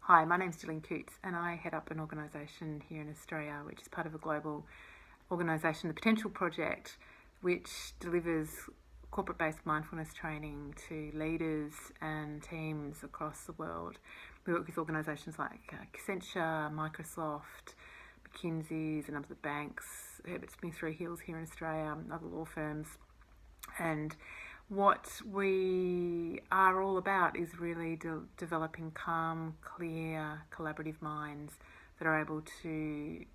Hi, my name's Gillian Coutts and I head up an organisation here in Australia which is part of a global organisation, the Potential Project, which delivers corporate-based mindfulness training to leaders and teams across the world. We work with organisations like Accenture, Microsoft, McKinsey's and other banks, Herbert Smith Hills here in Australia, other law firms. And what we are all about is really developing calm, clear, collaborative minds that are able to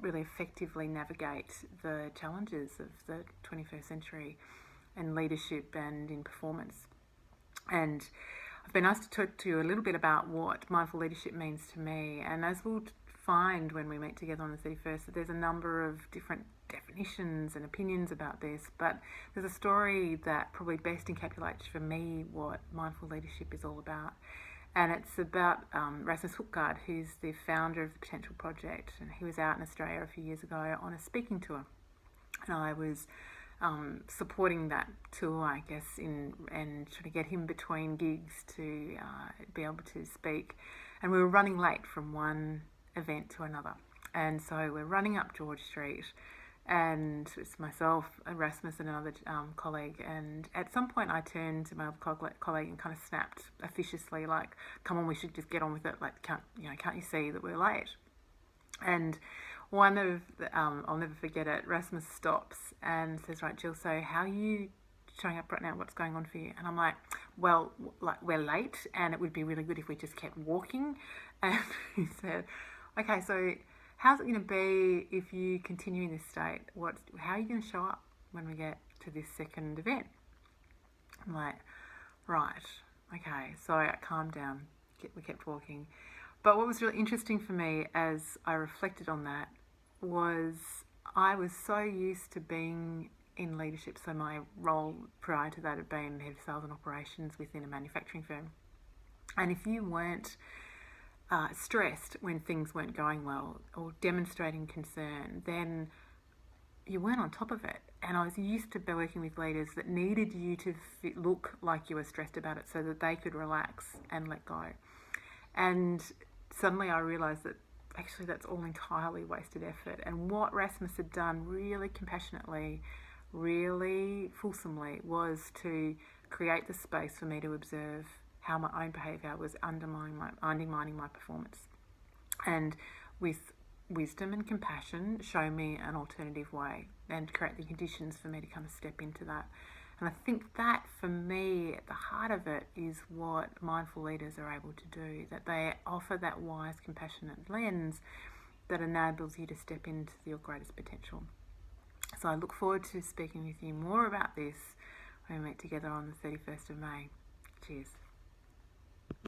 really effectively navigate the challenges of the 21st century in leadership and in performance. And I've been asked to talk to you a little bit about what mindful leadership means to me. And as we'll find when we meet together on the 31st, that there's a number of different definitions and opinions about this, but there's a story that probably best encapsulates for me what mindful leadership is all about. And it's about Rasmus Hougaard, who's the founder of the Potential Project, and he was out in Australia a few years ago on a speaking tour. And I was supporting that tour, I guess, and trying to get him between gigs to be able to speak. And we were running late from one event to another. And so we're running up George Street, and it's myself, Rasmus, and another colleague. And at some point, I turned to my other colleague and kind of snapped officiously, like, "Come on, we should just get on with it. Like, can't you see that we're late?" And one of I'll never forget it. Rasmus stops and says, "Right, Jill. So how are you showing up right now? What's going on for you?" And I'm like, "Well, like, we're late, and it would be really good if we just kept walking." And he said, "Okay, so how's it going to be if you continue in this state? How are you going to show up when we get to this second event?" I'm like, "Right, okay." So I calmed down. We kept walking. But what was really interesting for me as I reflected on that was I was so used to being in leadership. So my role prior to that had been head of sales and operations within a manufacturing firm. And if you weren't stressed when things weren't going well or demonstrating concern, then you weren't on top of it. And I was used to working with leaders that needed you to look like you were stressed about it so that they could relax and let go. And suddenly I realised that actually that's all entirely wasted effort. And what Rasmus had done really compassionately, really fulsomely, was to create the space for me to observe how my own behaviour was undermining my performance, and with wisdom and compassion show me an alternative way and create the conditions for me to kind of step into that. And I think that for me, at the heart of it, is what mindful leaders are able to do, that they offer that wise, compassionate lens that enables you to step into your greatest potential. So I look forward to speaking with you more about this when we meet together on the 31st of May. Cheers.